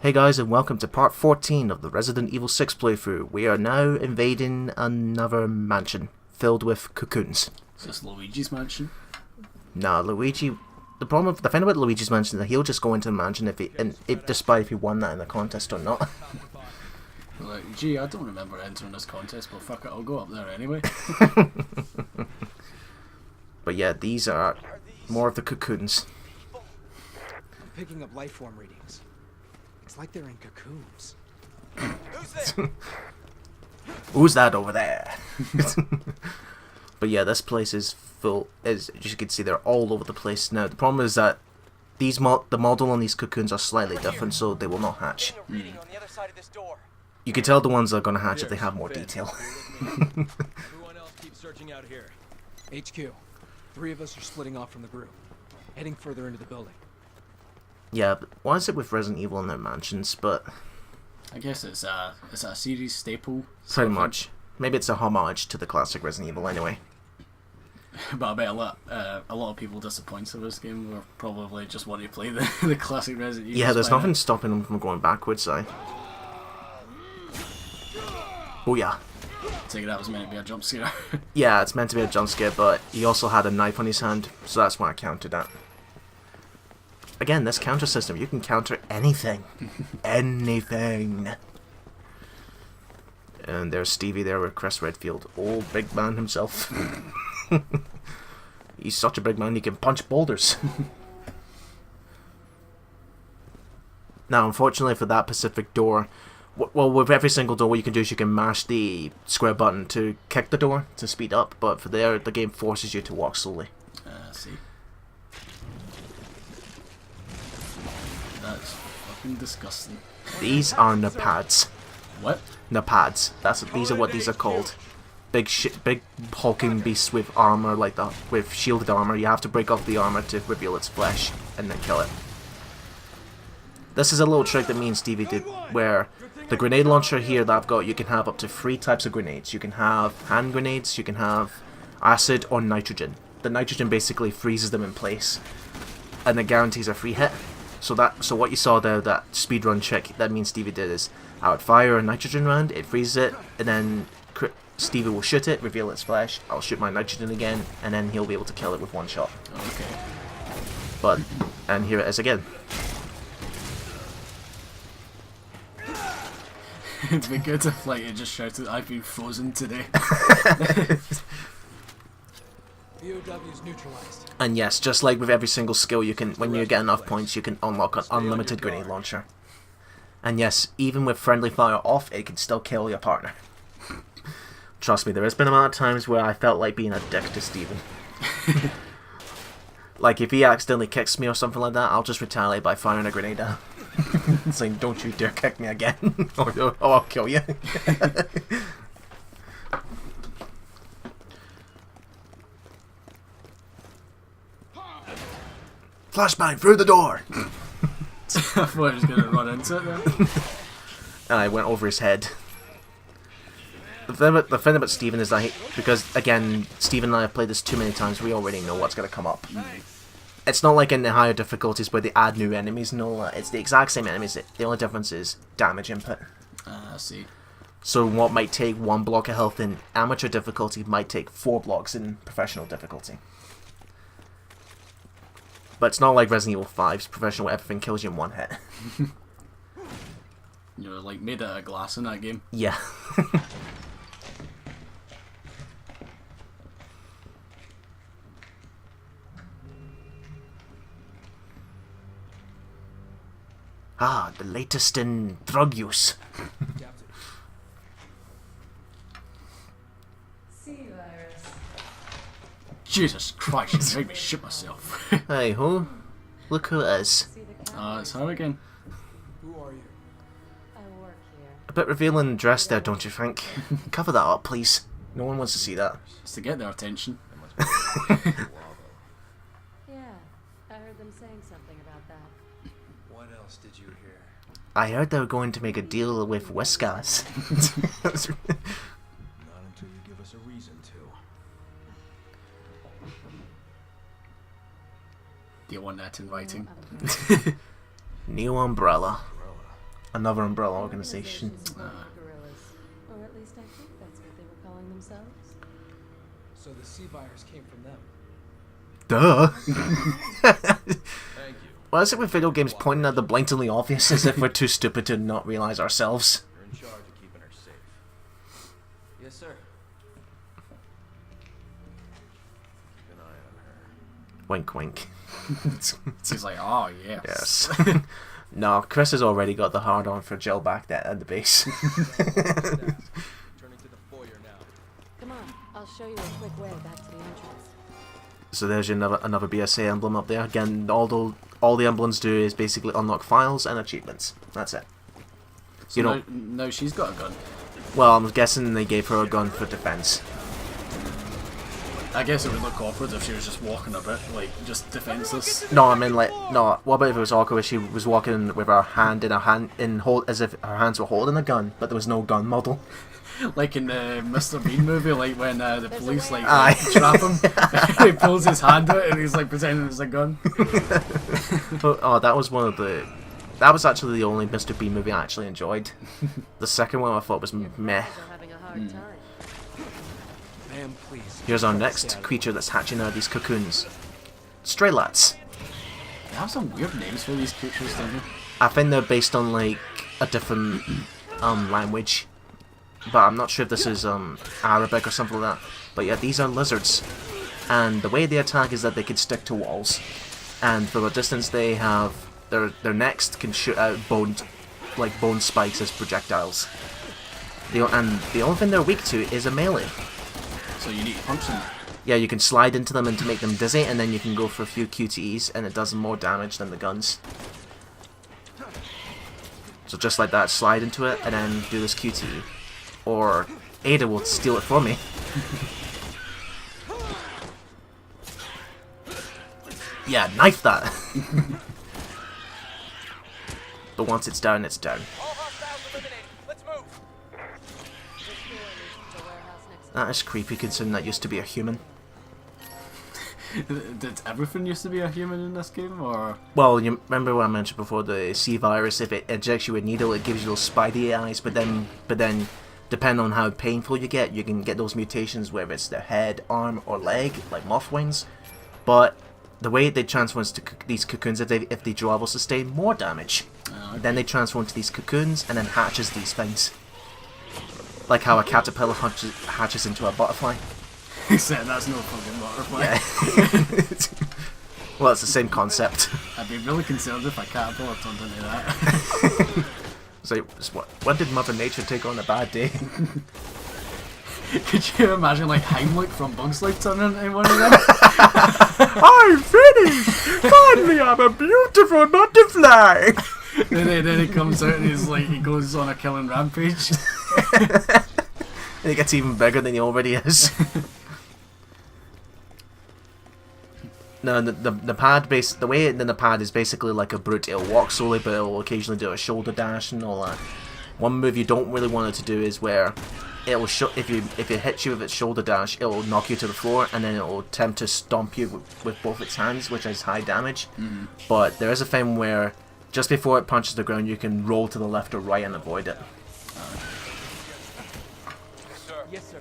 Hey guys, and welcome to part 14 of the Resident Evil 6 playthrough. We are now invading another mansion filled with cocoons. Is this Luigi's mansion? Nah, Luigi... The thing about Luigi's mansion is that he'll just go into the mansion despite if he won that in the contest or not. Like, gee, I don't remember entering this contest, but fuck it, I'll go up there anyway. But yeah, these are more of the cocoons. I'm picking up life form readings. It's like they're in cocoons. Who's that over there? But yeah, this place is full. As you can see, they're all over the place. Now the problem is that the model on these cocoons are slightly different, so they will not hatch. You can tell the ones that are going to hatch if they have more detail. Everyone else keep searching out here. HQ. 3 of us are splitting off from the group, heading further into the building. Yeah, but why is it with Resident Evil in their mansions? But I guess it's a series staple. pretty much. Maybe it's a homage to the classic Resident Evil anyway. But I bet a lot of people disappointed with this game will probably just want to play the classic Resident Evil. Yeah, there's nothing stopping them from going backwards, Oh yeah. I take it that was meant to be a jump scare. Yeah, it's meant to be a jump scare, but he also had a knife on his hand, so that's why I countered that. Again, this counter system, you can counter anything. Anything. And there's Stevie there with Chris Redfield. Old big man himself. He's such a big man, he can punch boulders. Now, unfortunately for that specific door, well, with every single door, what you can do is you can mash the square button to kick the door to speed up, but for there, the game forces you to walk slowly. See. That's fucking disgusting. These are napads. What? Napads. These are what these are called. Big hulking beasts with armor like that, with shielded armor. You have to break off the armor to reveal its flesh and then kill it. This is a little trick that me and Stevie did, where the grenade launcher here that I've got, you can have up to 3 types of grenades. You can have hand grenades, you can have acid or nitrogen. The nitrogen basically freezes them in place, and it guarantees a free hit. So what you saw there, that speedrun trick that me and Stevie did, is I would fire a nitrogen round, it freezes it, and then Stevie will shoot it, reveal its flesh, I'll shoot my nitrogen again, and then he'll be able to kill it with one shot. Okay. And here it is again. It'd be good if like it just shouted, "I've been frozen today." VOW's neutralized. And yes, just like with every single skill, you can, when you get enough points, you can unlock an unlimited grenade launcher. And yes, even with friendly fire off, it can still kill your partner. Trust me, there has been a amount of times where I felt like being a dick to Steven. Like if he accidentally kicks me or something like that, I'll just retaliate by firing a grenade at him. Saying, "Don't you dare kick me again, or I'll kill you." Flashbang through the door! I thought I was going to run into it then. And I went over his head. The thing about Steven is that because again, Steven and I have played this too many times, we already know what's going to come up. It's not like in the higher difficulties where they add new enemies and all that. It's the exact same enemies. The only difference is damage input. I see. So what might take 1 block of health in amateur difficulty might take 4 blocks in professional difficulty. But it's not like Resident Evil 5's professional where everything kills you in 1 hit. You're like made out of glass in that game. Yeah. Ah, the latest in drug use. Jesus Christ, you made me shit myself. Hey ho, look who it is. It's her again. Who are you? I work here. A bit revealing dress there, don't you think? Cover that up, please. No one wants to see that. It's to get their attention. Yeah, I heard them saying something about that. What else did you hear? I heard they were going to make a deal with Whiskers. Not until you give us a reason to. Do you want that in writing? New umbrella. Another umbrella organization. Organizations involving gorillas. Or at least I think that's what they were calling themselves. So the sea virus came from them. Duh. Thank you. Why is it with video games pointing at the blatantly obvious as if we're too stupid to not realize ourselves? You're in charge of keeping her safe. Yes, sir. Keep an eye on her. Wink, wink. He's like, oh yes. Yes. No, Chris has already got the hard on for Jill back there at the base. Turning to the foyer now. Come on, I'll show you a quick way back to the entrance. So there's your another BSA emblem up there. Again, all the emblems do is basically unlock files and achievements. That's it. So You know, no, she's got a gun. well, I'm guessing they gave her a gun for defense. I guess it would look awkward if she was just walking a bit, like, just defenseless. No, I mean like no. What about if it was awkward if she was walking with her hand as if her hands were holding a gun, but there was no gun model? Like in the Mr. Bean movie, like when the police like Aye. trap him, he pulls his hand out and he's like pretending it's a gun. Oh, that was one of the. That was actually the only Mr. Bean movie I actually enjoyed. The second one I thought was meh. They're having a hard time. Ma'am, please. Here's our Stay next out of creature that's hatching out of these cocoons. Stray Lads. They have some weird names for these creatures, don't they? I think they're based on like a different language, but I'm not sure if this is Arabic or something like that. But yeah, these are lizards, and the way they attack is that they can stick to walls, and from a distance they have their necks can shoot out bone spikes as projectiles. And the only thing they're weak to is a melee. So you need to punch them. Yeah, you can slide into them and to make them dizzy, and then you can go for a few QTEs, and it does more damage than the guns. So just like that, slide into it, and then do this QTE. Or Ada will steal it for me. Yeah, knife that! But once it's down, it's down. That is creepy considering that used to be a human. Did everything used to be a human in this game, or? Well, you remember what I mentioned before, the C virus, if it injects you with a needle, it gives you those spidey eyes, but then, depending on how painful you can get those mutations, whether it's the head, arm, or leg, like moth wings. But the way they transform into these cocoons, if they do level sustain more damage, Okay. then they transform into these cocoons and then hatches these things. Like how a caterpillar hatches into a butterfly. Except that's no fucking butterfly. Yeah. Well, it's the same concept. I'd be really concerned if a caterpillar turned into that. So, when did Mother Nature take on a bad day? Could you imagine like Heimlich from Bugs Life turning into one of them? I'm finished! Finally, I'm a beautiful butterfly! then he comes out and he goes on a killing rampage. And he gets even bigger than he already is. No, the pad the way in the pad is basically like a brute. It'll walk slowly, but it'll occasionally do a shoulder dash and all that. One move you don't really want it to do is where it'll if it hits you with its shoulder dash, it'll knock you to the floor, and then it'll attempt to stomp you with both its hands, which is high damage. Mm-hmm. But there is a thing where just before it punches the ground, you can roll to the left or right and avoid it. Yes, sir.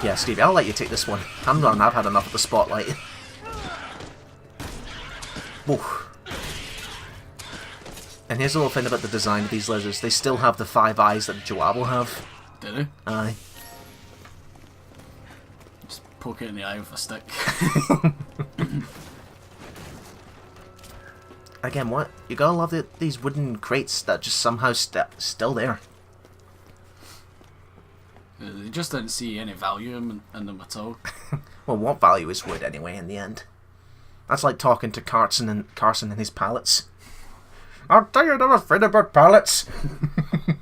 Yeah, Stevie, I'll let you take this one. I'm done. I've had enough of the spotlight. Whoa. And here's a little thing about the design of these lizards. They still have the 5 eyes that Joab will have. Did he? Aye. Just poke it in the eye with a stick. Again, what? You gotta love these wooden crates that just somehow still there. They just didn't see any value in them at all. Well, what value is wood anyway in the end? That's like talking to Carson and his pallets. I'll tell you another thing about pallets. The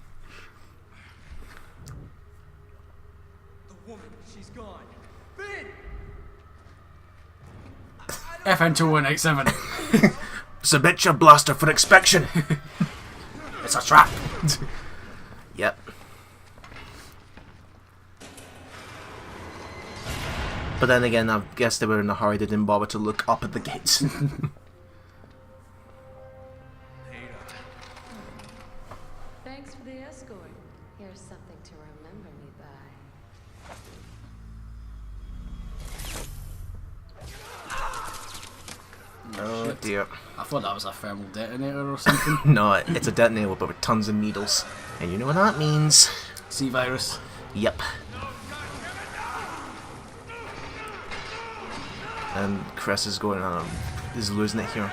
woman, she's gone. Finn! FN2187. Submit your blaster for inspection. It's a trap. Yep. But then again, I guess they were in a hurry. They didn't bother to look up at the gates. thanks for the escort. Here's something to remember me by. Oh Shit. dear. I thought that was a thermal detonator or something. No, it's a detonator but with tons of needles. And you know what that means. C-virus. Yep. And Chris is going on, is losing it here.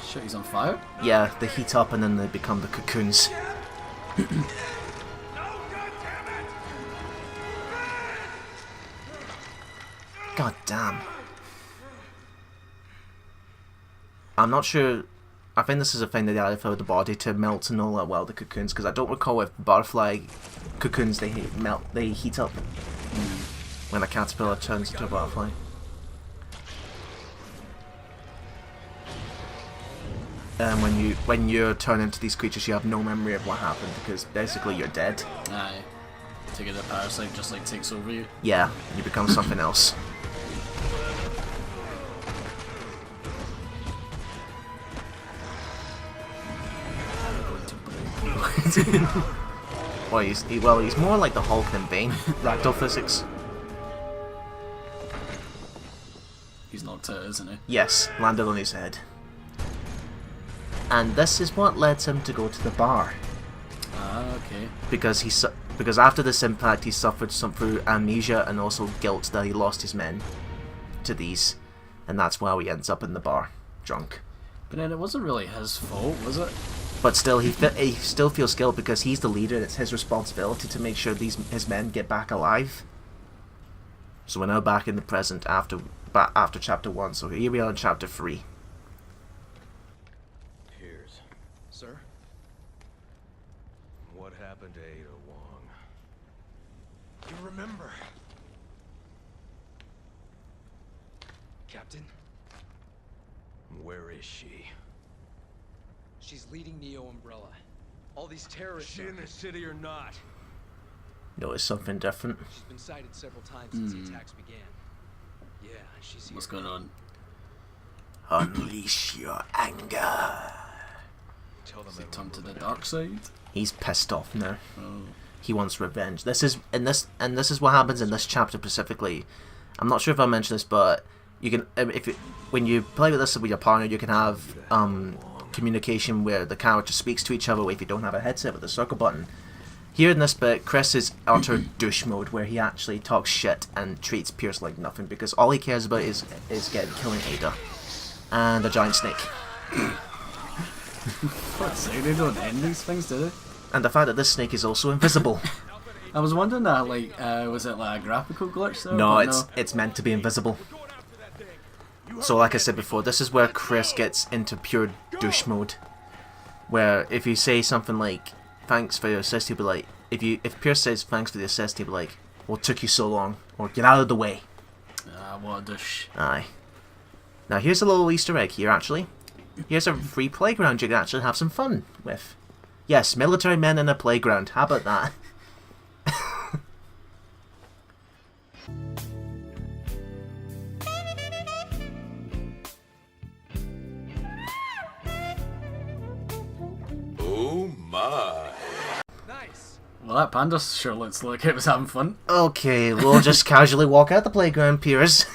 Shit, he's on fire? Yeah, they heat up and then they become the cocoons. God damn. I'm not sure. I think this is a thing that they added for the body to melt and all that well, the cocoons, because I don't recall if butterfly cocoons they heat up when a caterpillar turns into a butterfly. And when you turn into these creatures, you have no memory of what happened because basically you're dead. Aye. Take it, the parasite just like takes over you. Yeah, you become something else. Well, he's more like the Hulk than Bane. Ragdoll physics. He's knocked out, isn't he? Yes, landed on his head. And this is what led him to go to the bar. Ah, okay. Because after this impact he suffered some through amnesia and also guilt that he lost his men to these. And that's why he ends up in the bar, drunk. But then it wasn't really his fault, was it? But still, he still feels guilt because he's the leader. It's his responsibility to make sure his men get back alive. So we're now back in the present after chapter 1. So here we are in chapter 3. Piers, Sir? what happened to Ada Wong? You remember. Captain? Where is she? She's leading Neo Umbrella. All these Is terrorists she are... in the city or not? Notice something different. She's been sighted several times since the attacks began. Yeah, she's here. What's going on? Unleash your anger. Tell them Has he I turned to the remember dark side? He's pissed off now. Oh. He wants revenge. This is what happens in this chapter specifically. I'm not sure if I mentioned this, but you can when you play with this with your partner, you can have communication where the character speaks to each other if you don't have a headset with the circle button. Here in this bit, Chris is utter douche mode, where he actually talks shit and treats Pierce like nothing because all he cares about is killing Ada and a giant snake. Fuck's sake, they don't end these things, do they? And the fact that this snake is also invisible. I was wondering that, like, was it like a graphical glitch there? No, But it's meant to be invisible. So like I said before, this is where Chris gets into pure douche mode. Where if you say something like, thanks for your assist, he'll be like, if Pierce says thanks for the assist, he'll be like, what took you so long? Or get out of the way. Ah, what a douche. Aye. Now here's a little Easter egg here actually. Here's a free playground you can actually have some fun with. Yes, military men in a playground. How about that? Oh my. Nice. Well, that panda sure looks like it was having fun. Okay, we'll just casually walk out the playground, Piers.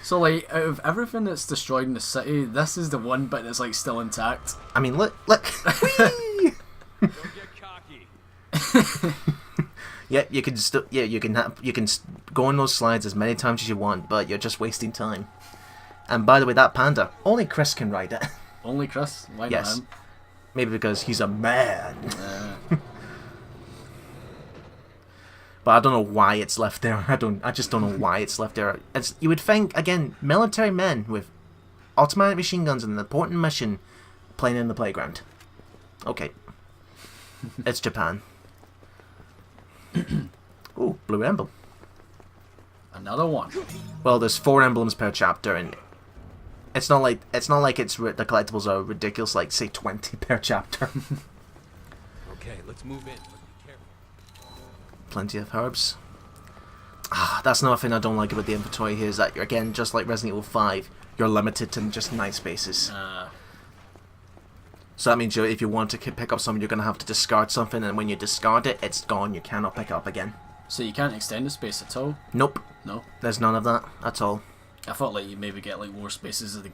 So, like, out of everything that's destroyed in the city, this is the one bit that's, like, still intact. I mean, look. Whee! Don't get cocky. Yeah, you can go on those slides as many times as you want, but you're just wasting time. And by the way, that panda, only Chris can ride it. Only Chris? Why Yes. not him? Maybe because he's a man. But I don't know why it's left there. I just don't know why it's left there. You would think, again, military men with automatic machine guns and an important mission playing in the playground. Okay. It's Japan. Ooh, blue emblem. Another one. Well, there's 4 emblems per chapter, and it's not like the collectibles are ridiculous, like say 20 per chapter. Okay, let's move in. But be careful. Plenty of herbs. That's another thing I don't like about the inventory here, is that you're, again, just like Resident Evil 5, you're limited to just 9 spaces. So that means if you want to pick up something, you're going to have to discard something, and when you discard it, it's gone. You cannot pick it up again. So you can't extend the space at all? Nope. No? There's none of that at all. I thought like you maybe get like more spaces as the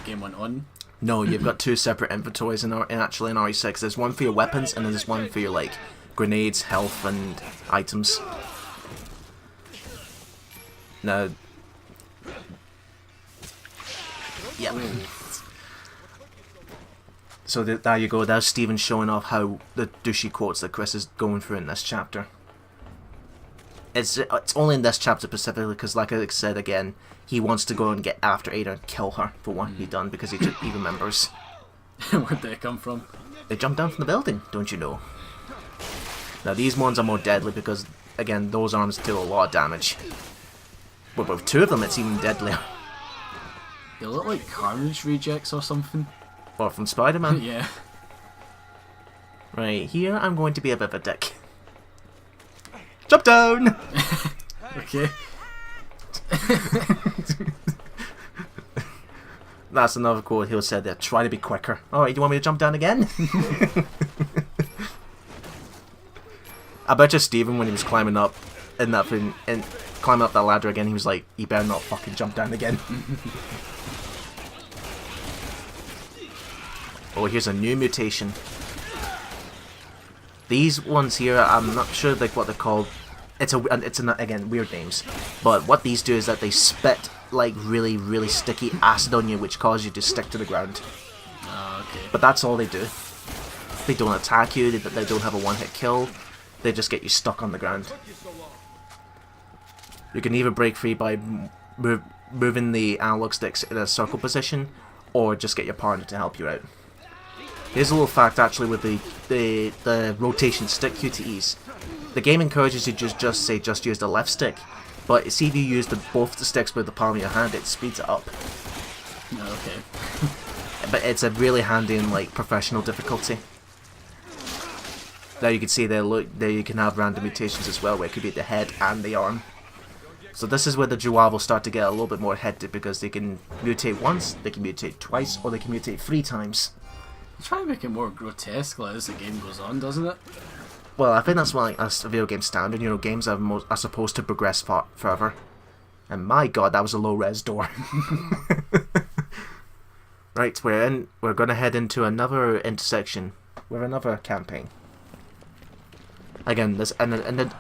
game went on. No, you've got two separate inventories in RE6. There's one for your weapons, and then there's one for your like grenades, health, and items. Now, yeah. So there you go. There's Steven showing off how the douchey quotes that Chris is going through in this chapter. It's only in this chapter specifically because, like I said again, he wants to go and get after Ada and kill her for what he done because he remembers. Where'd they come from? They jumped down from the building, don't you know? Now these ones are more deadly because, again, those arms do a lot of damage. But with two of them, it's even deadlier. They look like Carnage rejects or something. Or from Spider-Man. Yeah. Right, here I'm going to be a bit of a dick. Jump down! Okay. That's another quote he'll say there. Try to be quicker. Alright, do you want me to jump down again? I bet you Steven, when he was climbing up in that thing, and climbing up that ladder again, he was like, you better not fucking jump down again. Oh, here's a new mutation. These ones here, I'm not sure like what they're called. It's again weird names, but what these do is that they spit like really, really sticky acid on you, which causes you to stick to the ground. Oh, okay. But that's all they do. They don't attack you. They don't have a one-hit kill. They just get you stuck on the ground. You can either break free by moving the analog sticks in a circle position, or just get your partner to help you out. Here's a little fact actually with the rotation stick QTEs. The game encourages you to just use the left stick, but see if you use both the sticks with the palm of your hand, it speeds it up. Okay. But it's a really handy in like professional difficulty. Now you can see there you can have random mutations as well, where it could be the head and the arm. So this is where the Juwab will start to get a little bit more hectic because they can mutate once, they can mutate twice, or they can mutate 3 times. They try to make it more grotesque like, as the game goes on, doesn't it? Well, I think that's what that's a video game standard. You know, games are supposed to progress further. And my god, that was a low-res door. Right, we're going to head into another intersection with another campaign. Again,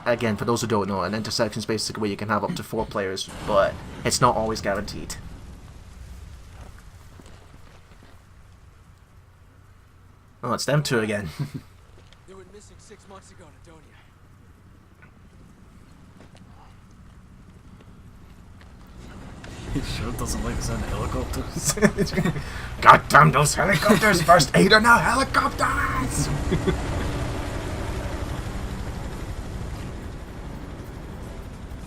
again, for those who don't know, an intersection is basically where you can have up to 4 players, but it's not always guaranteed. Oh, it's them two again. They went missing 6 months ago, Nadonia. It sure doesn't like the sound of helicopters. God damn those helicopters! First aid are now helicopters!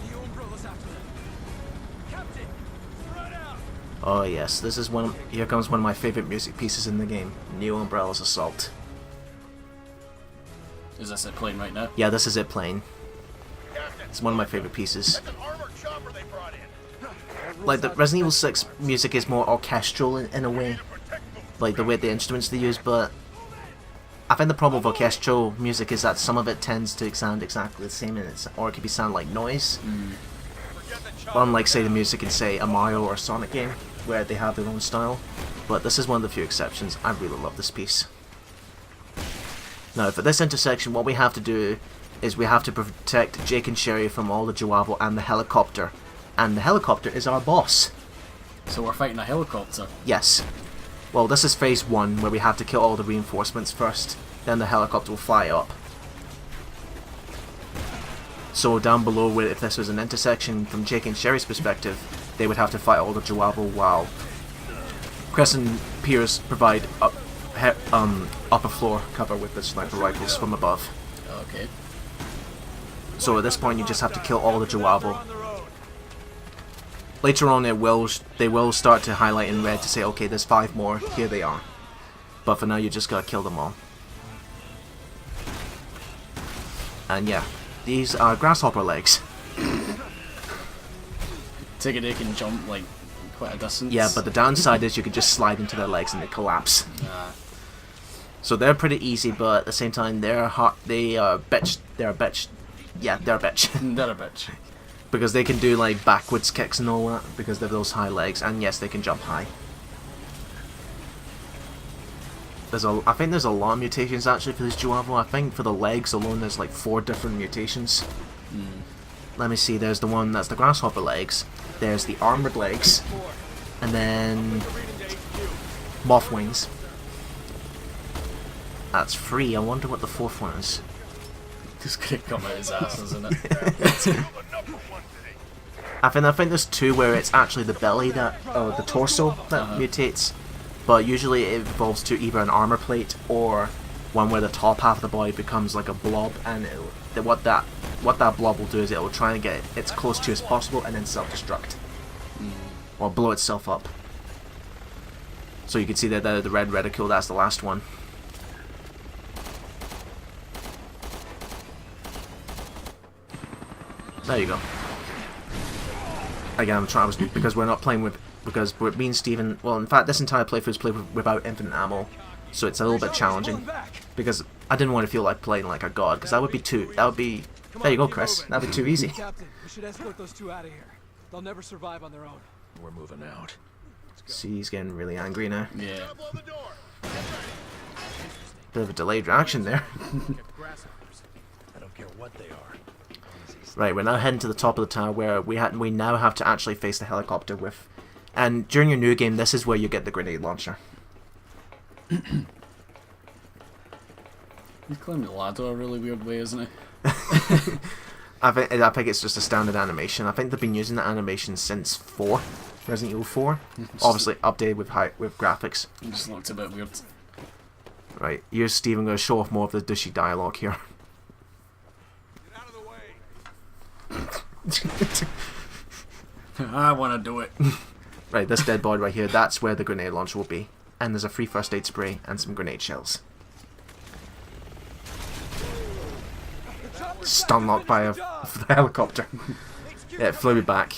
The umbrella's after them. Captain, run out! Oh yes, this is here comes one of my favorite music pieces in the game, Neo Umbrella's Assault. Is this it playing right now? Yeah, this is it playing. It's one of my favorite pieces. Like, the Resident Evil 6 music is more orchestral in a way, like the way the instruments they use, but I think the problem with orchestral music is that some of it tends to sound exactly the same, or it could be sound like noise. Unlike, say, the music in, say, a Mario or a Sonic game, where they have their own style. But this is one of the few exceptions. I really love this piece. Now, for this intersection, what we have to do is we have to protect Jake and Sherry from all the Juwavo and the helicopter. And the helicopter is our boss. So we're fighting a helicopter? Yes. Well, this is phase 1, where we have to kill all the reinforcements first. Then the helicopter will fly up. So down below, if this was an intersection from Jake and Sherry's perspective, they would have to fight all the Juwavo while Chris and Pierce provide upper floor cover with the sniper rifles from above. Okay. So at this point, you just have to kill all the Juwavo. Later on, they will start to highlight in red to say, okay, there's 5 more, here they are. But for now, you just gotta kill them all. And yeah, these are grasshopper legs. Take it, they can jump like quite a distance. Yeah, but the downside is you can just slide into their legs and they collapse. So they're pretty easy, but at the same time they're hot. They are bitch. They're a bitch. Yeah, they're a bitch. They're a bitch. Because they can do like backwards kicks and all that because they have those high legs, and yes, they can jump high. I think there's a lot of mutations actually for this Juavo. I think for the legs alone there's like 4 different mutations. Let me see, there's the one that's the grasshopper legs, there's the armored legs, and then moth wings. That's 3, I wonder what the 4th one is. Just gonna come out his ass, isn't it? I think there's 2 where it's actually the belly that, or the torso that mutates. But usually it evolves to either an armor plate or one where the top half of the body becomes like a blob, and what that blob will do is it will try and get it as close to as possible and then self-destruct. Or blow itself up. So you can see that the red reticule, that's the last one. There you go. Again, I'm trying, because we're not playing with, because me and Steven, well, in fact, this entire playthrough is played without infinite ammo, so it's a little bit challenging, because I didn't want to feel like playing like a god, because that would be there you go, Chris, that would be too easy. Captain, we should escort those 2 out of here. They'll never survive on their own. We're moving out. See, he's getting really angry now. Yeah. Bit of a delayed reaction there. I don't care what they are. Right, we're now heading to the top of the tower where we now have to actually face the helicopter with, and during your new game, this is where you get the grenade launcher. He's climbing the ladder a really weird way, isn't he? I think it's just a standard animation. I think they've been using that animation since 4, Resident Evil 4. Obviously updated with graphics. It just looks a bit weird. Right, here's Steven going to show off more of the douchey dialogue here. Get out of the way. I want to do it. Right, this dead body right here, that's where the grenade launcher will be. And there's a free first aid spray and some grenade shells. Stun locked by the helicopter. Yeah, it flew me back.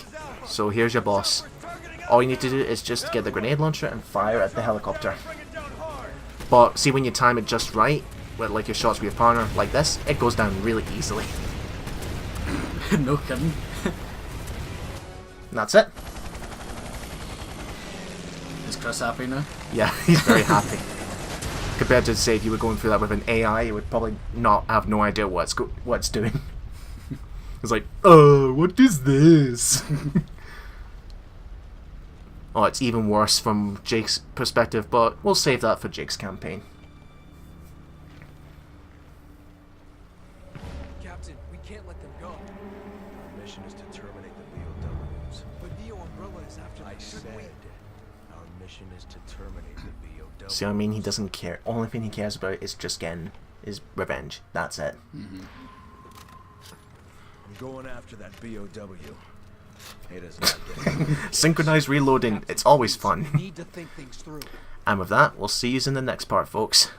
So here's your boss. All you need to do is just get the grenade launcher and fire at the helicopter. But see, when you time it just right, with like your shots with your partner like this, it goes down really easily. No kidding. And that's it. Is Chris happy now? Yeah, he's very happy. Compared to, say, if you were going through that with an AI, it would probably not have no idea what it's doing. It's like, oh, what is this? Oh, it's even worse from Jake's perspective, but we'll save that for Jake's campaign. Captain, we can't let them go. Our mission is to terminate the VOWs. But Neo Umbrella is after them. I said our mission is to terminate the VOWs. See what I mean? He doesn't care. Only thing he cares about is just getting his revenge. That's it. I'm going after that VOW. It is not getting Synchronized reloading. It's always fun. We need to think things through. And with that, we'll see you in the next part, folks.